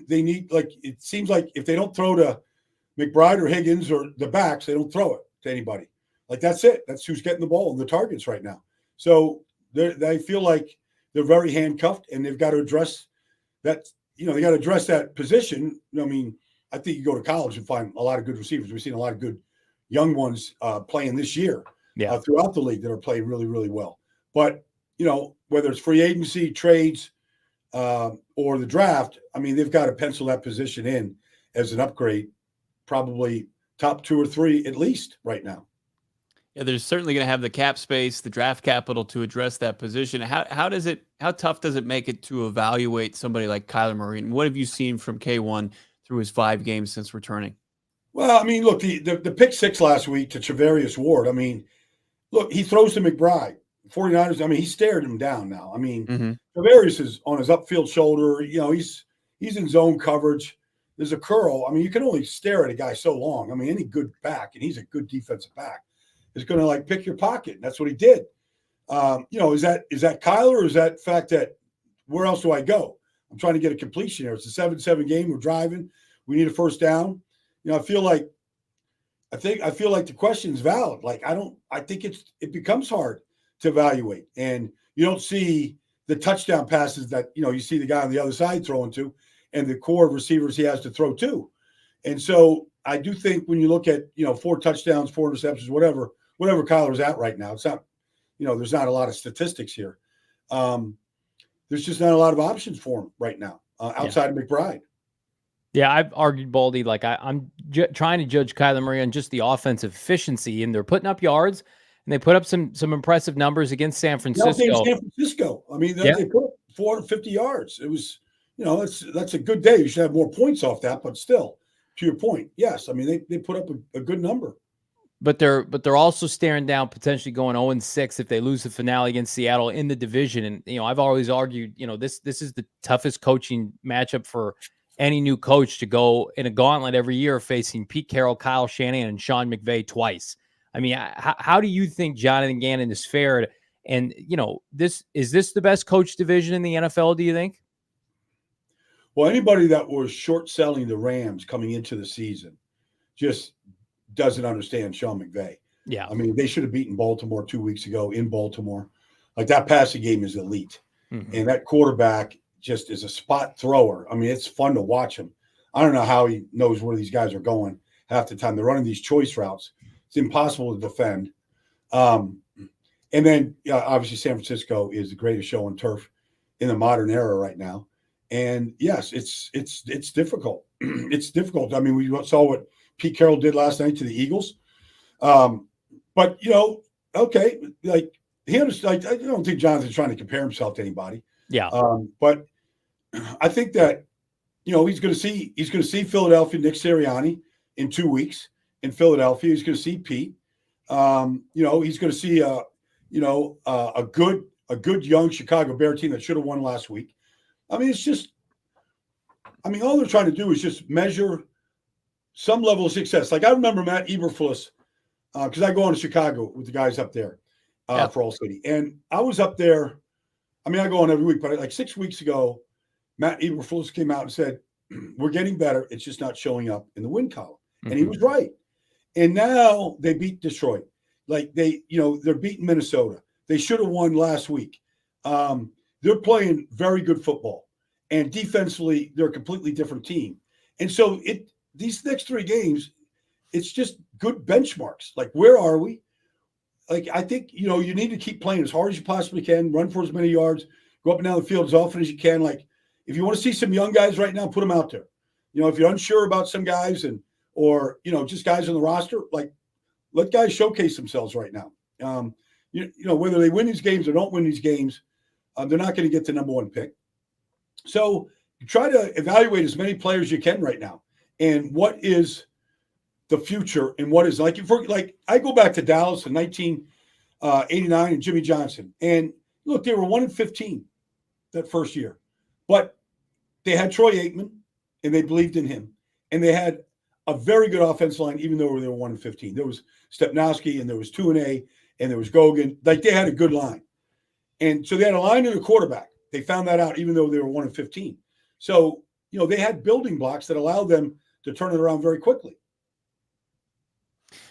S3: they need, like, it seems like if they don't throw to McBride or Higgins or the backs, they don't throw it to anybody. Like, that's it. That's who's getting the ball and the targets right now. So they feel like they're very handcuffed, and they've got to address that. They got to address that position. I think you go to college and find a lot of good receivers. We've seen a lot of good young ones playing this year throughout the league that are playing really, really well. But, whether it's free agency, trades, or the draft, they've got to pencil that position in as an upgrade, probably top 2 or 3 at least right now.
S2: Yeah, they're certainly going to have the cap space, the draft capital to address that position. How tough does it make it to evaluate somebody like Kyler Murray? And what have you seen from K1 through his 5 games since returning?
S3: Well, look, the pick 6 last week to Travarius Ward, look, he throws to McBride. 49ers, he stared him down now. Travarius is on his upfield shoulder. He's in zone coverage. There's a curl. You can only stare at a guy so long. Any good back, and he's a good defensive back, is going to pick your pocket. And that's what he did. Is that Kyler, or is that fact that where else do I go? I'm trying to get a completion here. It's a 7-7 game. We're driving. We need a first down. I feel like the question is valid. I think it becomes hard to evaluate, and you don't see the touchdown passes that you see the guy on the other side throwing to, and the core of receivers he has to throw to. And so I do think when you look at 4 touchdowns, 4 interceptions, whatever Kyler's at right now, it's not there's not a lot of statistics here. There's just not a lot of options for him right now outside of McBride.
S1: Yeah, I've argued, Baldy, I'm trying to judge Kyler Murray on just the offensive efficiency, and they're putting up yards, and they put up some impressive numbers against San Francisco.
S3: San Francisco. They put up 450 yards. It was, that's a good day. You should have more points off that, but still, to your point, yes. They put up a good number.
S1: But they're also staring down potentially going 0-6 if they lose the finale against Seattle in the division. And I've always argued, this is the toughest coaching matchup for any new coach to go in a gauntlet every year, facing Pete Carroll, Kyle Shanahan, and Sean McVay twice. How do you think Jonathan Gannon is fared? And is this the best coach division in the NFL? Do you think?
S3: Well, anybody that was short selling the Rams coming into the season just doesn't understand Sean McVay.
S1: Yeah.
S3: They should have beaten Baltimore 2 weeks ago in Baltimore. That passing game is elite. Mm-hmm. And that quarterback just is a spot thrower. It's fun to watch him. I don't know how he knows where these guys are going half the time. They're running these choice routes. It's impossible to defend. And then obviously San Francisco is the greatest show on turf in the modern era right now. And yes, it's difficult. It's difficult. We saw what Pete Carroll did last night to the Eagles. But okay, he understood. I don't think Jonathan's trying to compare himself to anybody.
S1: Yeah.
S3: But I think that he's going to see Philadelphia, Nick Sirianni in 2 weeks in Philadelphia. He's going to see Pete. He's going to see a good young Chicago Bear team that should have won last week. It's just all they're trying to do is just measure some level of success. I remember Matt Eberflus, because I go on to Chicago with the guys up there for AllCity. And I was up there. I go on every week, but 6 weeks ago, Matt Eberflus came out and said, we're getting better. It's just not showing up in the win column. Mm-hmm. And he was right. And now they beat Detroit. They're beating Minnesota. They should have won last week. They're playing very good football. And defensively, they're a completely different team. And so these next 3 games, it's just good benchmarks. Where are we? I think, you need to keep playing as hard as you possibly can, run for as many yards, go up and down the field as often as you can. If you want to see some young guys right now, put them out there. If you're unsure about some guys or just guys on the roster, let guys showcase themselves right now. Whether they win these games or don't win these games, they're not going to get the number 1 pick. So you try to evaluate as many players as you can right now. And what is the future and what is I go back to Dallas in '89, and Jimmy Johnson. And look, they were 1-15 that first year, but they had Troy Aikman, and they believed in him, and they had a very good offensive line, even though they were 1-15. There was Stepnowski, and there was Tuinei, and there was Gogan. Like, they had a good line. And so they had a line and a quarterback. They found that out, even though they were 1-15. So, they had building blocks that allowed them to turn it around very quickly.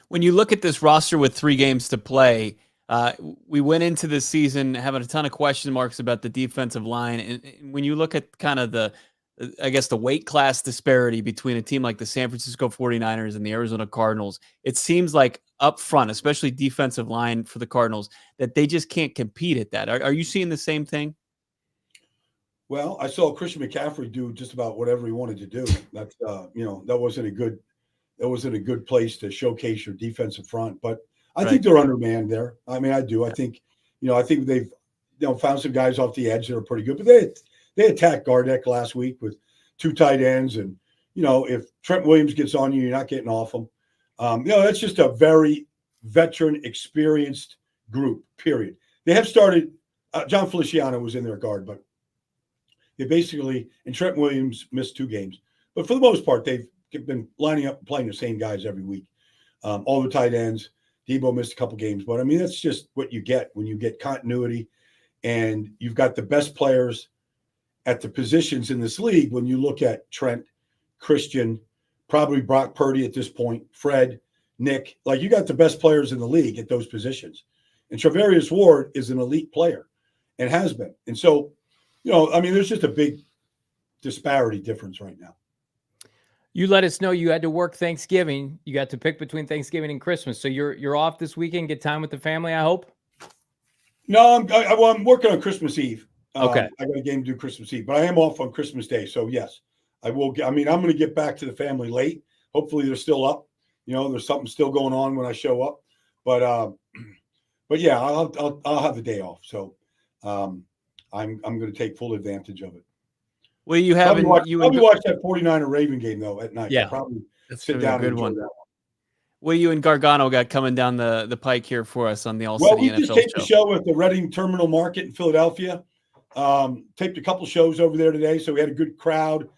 S2: When you look at this roster with 3 games to play, we went into this season having a ton of question marks about the defensive line. And when you look at kind of the weight class disparity between a team like the San Francisco 49ers and the Arizona Cardinals, it seems like up front, especially defensive line for the Cardinals, that they just can't compete at that. Are you seeing the same thing?
S3: Well, I saw Christian McCaffrey do just about whatever he wanted to do. That's that wasn't a good place to showcase your defensive front. But I think they're undermanned there. I mean, I do. I think they've found some guys off the edge that are pretty good. But they attacked Gardeck last week with 2 tight ends, and if Trent Williams gets on you, you're not getting off him. That's just a very veteran, experienced group. Period. They have started. John Feliciano was in their guard, but they basically, and Trent Williams missed 2 games. But for the most part, they've been lining up and playing the same guys every week. All the tight ends. Debo missed a couple games, but I mean, that's just what you get when you get continuity, and you've got the best players at the positions in this league. When you look at Trent, Christian, probably Brock Purdy at this point, Fred, Nick, like, you got the best players in the league at those positions. And Travarius Ward is an elite player and has been. And so, there's just a big disparity difference right now.
S1: You let us know you had to work Thanksgiving. You got to pick between Thanksgiving and Christmas. So you're off this weekend. Get time with the family, I hope.
S3: No, I'm working on Christmas Eve.
S1: Okay.
S3: I got a game to do Christmas Eve, but I am off on Christmas Day. So yes, I will. I'm going to get back to the family late. Hopefully they're still up. There's something still going on when I show up. But yeah, I'll have the day off. So I'm going to take full advantage of it.
S2: Well, you haven't.
S3: Watch that 49er Raven game though at night.
S1: Yeah,
S3: I'll probably
S2: that's
S3: sit down.
S2: A good one. What you and Gargano got coming down the pike here for us on the AllCity
S3: Well, we
S2: NFL
S3: just taped
S2: show?
S3: the show at the Reading Terminal Market in Philadelphia. Taped a couple shows over there today, so we had a good crowd.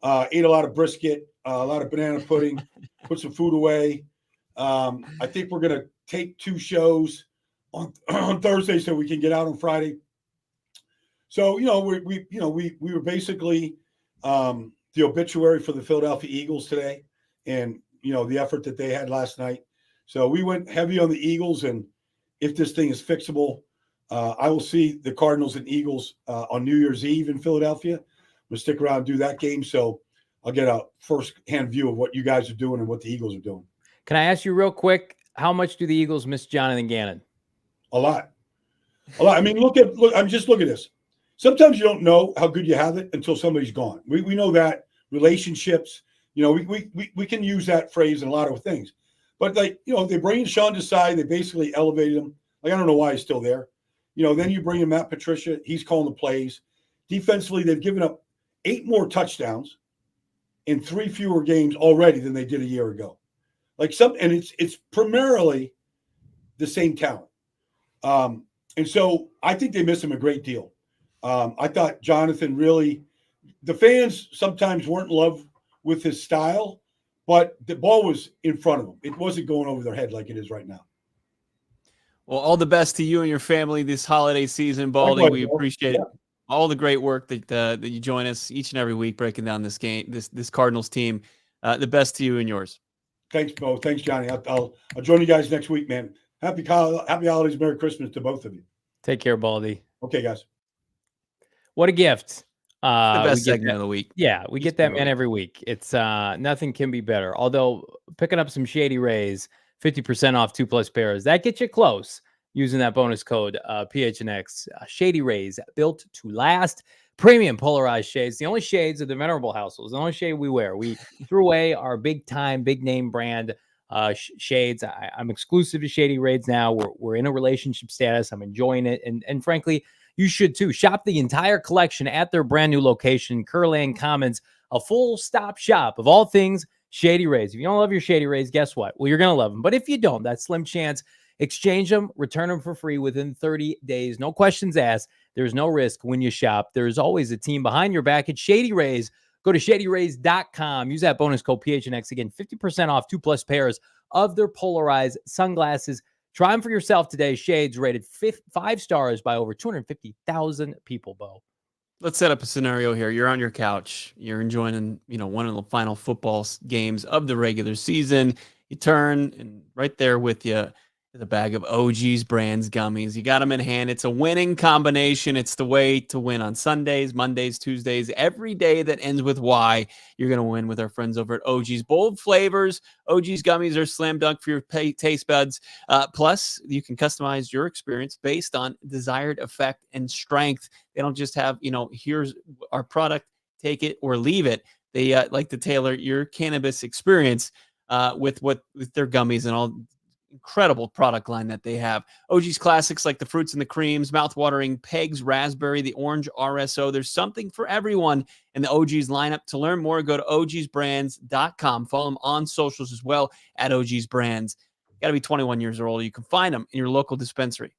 S3: Ate a lot of brisket, a lot of banana pudding, put some food away. I think we're going to tape 2 shows on Thursday so we can get out on Friday. So, we were basically the obituary for the Philadelphia Eagles today, and, the effort that they had last night. So we went heavy on the Eagles, and if this thing is fixable, I will see the Cardinals and Eagles on New Year's Eve in Philadelphia. We'll stick around and do that game, so I'll get a first-hand view of what you guys are doing and what the Eagles are doing.
S1: Can I ask you real quick, how much do the Eagles miss Jonathan Gannon?
S3: A lot. I mean, look at this. Sometimes you don't know how good you have it until somebody's gone. We know that. Relationships, we can use that phrase in a lot of things. But, they bring in Sean Desai. They basically elevated him. Like, I don't know why he's still there. Then you bring in Matt Patricia. He's calling the plays. Defensively, they've given up 8 more touchdowns in 3 fewer games already than they did a year ago. And it's primarily the same talent. And so I think they miss him a great deal. I thought Jonathan really, the fans sometimes weren't in love with his style, but the ball was in front of them. It wasn't going over their head like it is right now.
S2: Well, all the best to you and your family this holiday season, Baldy. We appreciate all the great work that you join us each and every week breaking down this game, this Cardinals team. The best to you and yours.
S3: Thanks, Bo. Thanks, Johnny. I'll join you guys next week, man. Happy holidays, Merry Christmas to both of you.
S1: Take care, Baldy.
S3: Okay, guys.
S1: What a gift.
S2: The best segment of the week.
S1: Yeah, we get that man every week. It's nothing can be better. Although picking up some Shady Rays, 50% off 2+ pairs, that gets you close using that bonus code PHNX. Shady Rays, built to last. Premium polarized shades. The only shades of the Venerable households. The only shade we wear. We threw away our big name brand shades. I'm exclusive to Shady Rays now. We're in a relationship status. I'm enjoying it. And frankly, you should too. Shop the entire collection at their brand new location, Curland Commons, a full stop shop of all things Shady Rays. If you don't love your Shady Rays, guess what? Well, you're going to love them. But if you don't, that slim chance Exchange them, return them for free within 30 days. No questions asked. There's no risk when you shop. There's always a team behind your back at Shady Rays. Go to shadyrays.com. Use that bonus code PHNX. Again, 50% off 2+ pairs of their polarized sunglasses. Try them for yourself today. Shades rated 5 stars by over 250,000 people, Bo.
S2: Let's set up a scenario here. You're on your couch. You're enjoying, one of the final football games of the regular season. You turn, and right there with you is a bag of OG's Brands gummies. You got them in hand. It's a winning combination. It's the way to win on Sundays, Mondays, Tuesdays, every day that ends with Y. You're going to win with our friends over at OG's. Bold flavors. OG's gummies are slam dunk for your taste buds. Plus, you can customize your experience based on desired effect and strength. They don't just have, here's our product, take it or leave it. They like to tailor your cannabis experience with their gummies and all incredible product line that they have. OG's classics like the fruits and the creams, mouthwatering Pegs Raspberry, the Orange RSO. There's something for everyone in the OG's lineup. To learn more, go to ogsbrands.com. Follow them on socials as well at OG's Brands. Got to be 21 years or older. You can find them in your local dispensary.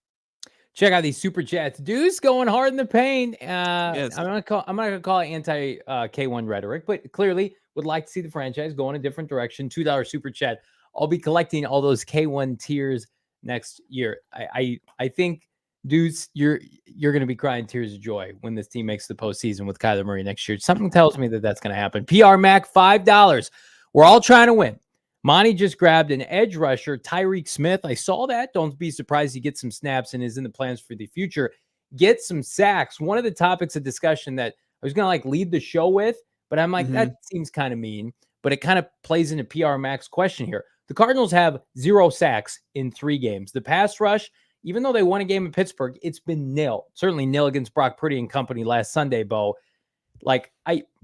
S1: Check out these super chats. Deuce going hard in the paint.
S2: Yes.
S1: I'm not gonna call it anti K1 rhetoric, but clearly would like to see the franchise go in a different direction. $2 super chat. I'll be collecting all those K1 tiers next year. I think, Deuce, you're gonna be crying tears of joy when this team makes the postseason with Kyler Murray next year. Something tells me that that's gonna happen. PR Mac $5. We're all trying to win. Monty just grabbed an edge rusher, Tyreek Smith. I saw that. Don't be surprised he gets some snaps and is in the plans for the future. Get some sacks. One of the topics of discussion that I was going to lead the show with, but I'm like, that seems kind of mean, but it kind of plays into PR Mac's question here. The Cardinals have 0 sacks in 3 games. The pass rush, even though they won a game in Pittsburgh, it's been nil. Certainly nil against Brock Purdy and company last Sunday, Bo.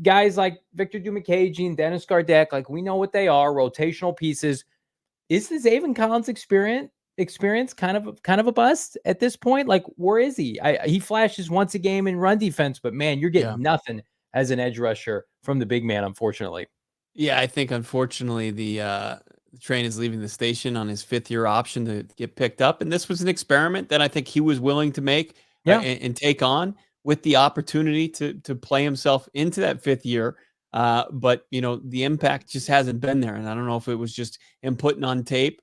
S1: Guys like Victor Dumakeji and Dennis Gardeck, we know what they are, rotational pieces. Is the Zaven Collins experience kind of a bust at this point? Where is he? He flashes once a game in run defense, but man, you're getting nothing as an edge rusher from the big man, unfortunately.
S2: Yeah, I think unfortunately the train is leaving the station on his 5th-year option to get picked up, and this was an experiment that I think he was willing to make and take on, with the opportunity to play himself into that 5th year. But, the impact just hasn't been there. And I don't know if it was just him putting on tape,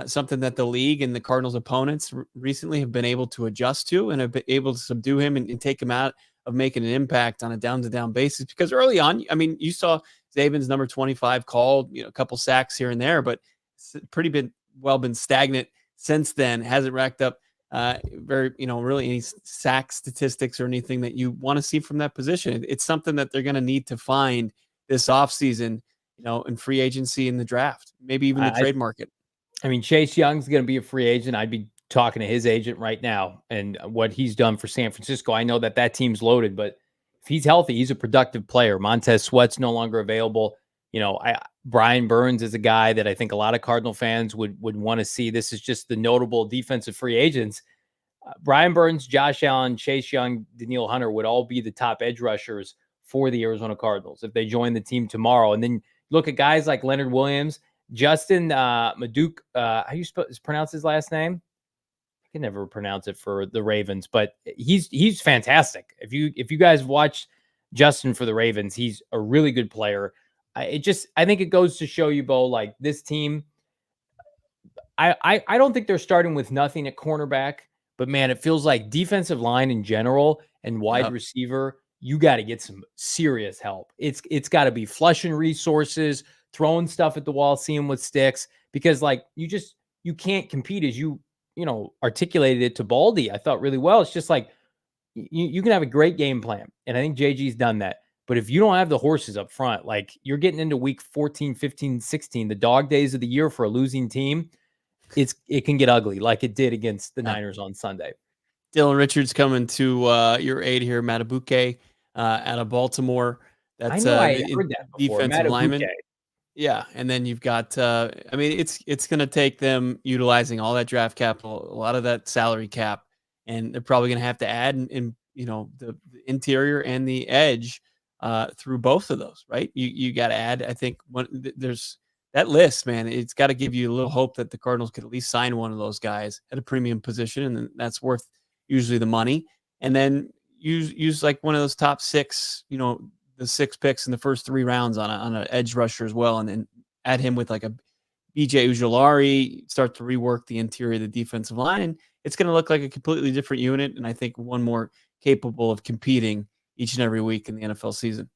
S2: something that the league and the Cardinals opponents recently have been able to adjust to and have been able to subdue him and take him out of making an impact on a down-to-down basis. Because early on, you saw Zaven's number 25 called, a couple sacks here and there, but it's been stagnant since then. Hasn't racked up really any sack statistics or anything that you want to see from that position. It's something that they're going to need to find this offseason, in free agency in the draft, maybe even the trade market.
S1: Chase Young's going to be a free agent. I'd be talking to his agent right now and what he's done for San Francisco. I know that team's loaded, but if he's healthy, he's a productive player. Montez Sweat's no longer available. Brian Burns is a guy that I think a lot of Cardinal fans would want to see. This is just the notable defensive free agents. Brian Burns, Josh Allen, Chase Young, Danielle Hunter would all be the top edge rushers for the Arizona Cardinals if they join the team tomorrow. And then look at guys like Leonard Williams, Justin Maduk. How you pronounce his last name? I can never pronounce it for the Ravens, but he's fantastic. If you guys watch Justin for the Ravens, he's a really good player. I think it goes to show you, Bo, this team, I don't think they're starting with nothing at cornerback, but man, it feels like defensive line in general and wide receiver, you got to get some serious help. It's got to be flushing resources, throwing stuff at the wall, seeing what sticks, because you can't compete, as you articulated it to Baldy, I thought really well. It's just you can have a great game plan, and I think JG's done that. But if you don't have the horses up front, you're getting into week 14, 15, 16, the dog days of the year for a losing team, it can get ugly like it did against the Niners on Sunday.
S2: Dylan Richards coming to your aid here, Matabuke out of Baltimore. That's
S1: I heard that before.
S2: Defensive
S1: Matabuke.
S2: lineman. Yeah, and then you've got it's going to take them utilizing all that draft capital, a lot of that salary cap, and they're probably going to have to add in the interior and the edge through both of those, right? You got to add. I think there's that list, man, it's got to give you a little hope that the Cardinals could at least sign one of those guys at a premium position, and then that's worth usually the money. And then use like one of those top 6, the 6 picks in the first 3 rounds on an edge rusher as well, and then add him with like a BJ Ujulari, start to rework the interior of the defensive line, and it's going to look like a completely different unit, and I think one more capable of competing each and every week in the NFL season.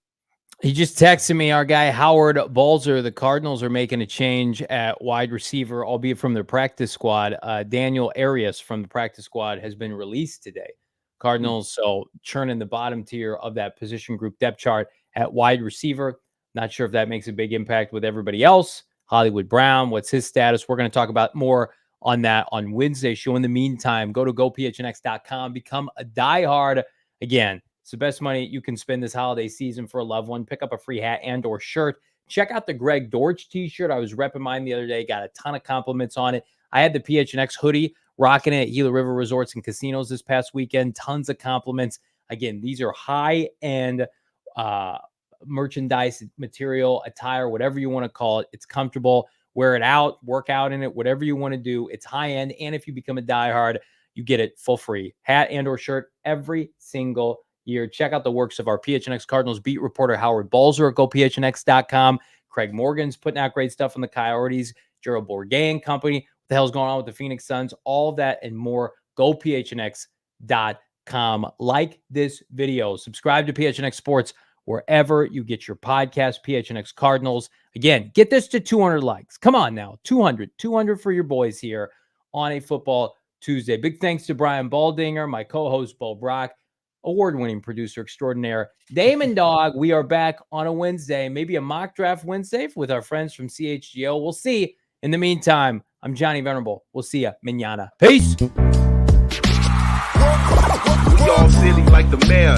S1: He just texted me, our guy Howard Balzer. The Cardinals are making a change at wide receiver, albeit from their practice squad. Daniel Arias from the practice squad has been released today. Cardinals, so churning the bottom tier of that position group depth chart at wide receiver. Not sure if that makes a big impact with everybody else. Hollywood Brown, what's his status? We're going to talk about more on that on Wednesday's show. In the meantime, go to gophnx.com, become a diehard. Again, it's the best money you can spend this holiday season for a loved one. Pick up a free hat and or shirt. Check out the Greg Dortch t-shirt. I was repping mine the other day. Got a ton of compliments on it. I had the PHNX hoodie rocking it at Gila River Resorts and Casinos this past weekend. Tons of compliments. Again, these are high-end merchandise, material, attire, whatever you want to call it. It's comfortable. Wear it out, work out in it, whatever you want to do. It's high-end, and if you become a diehard, you get it full free. Hat and or shirt every single year. Check out the works of our PHNX Cardinals beat reporter Howard Balzer at gophnx.com. Craig Morgan's putting out great stuff on the Coyotes. Gerald Bourguet and company. What the hell's going on with the Phoenix Suns? All of that and more. gophnx.com. Like this video. Subscribe to PHNX Sports wherever you get your podcast. PHNX Cardinals. Again, get this to 200 likes. Come on now. 200 for your boys here on a football Tuesday. Big thanks to Brian Baldinger, my co-host Bo Brack, award-winning producer extraordinaire Damon Dog. We are back on a Wednesday, maybe a mock draft Wednesday with our friends from CHGO. We'll see. In the meantime, I'm Johnny Venerable. We'll see ya mañana. Peace.
S4: We all silly like the mayor.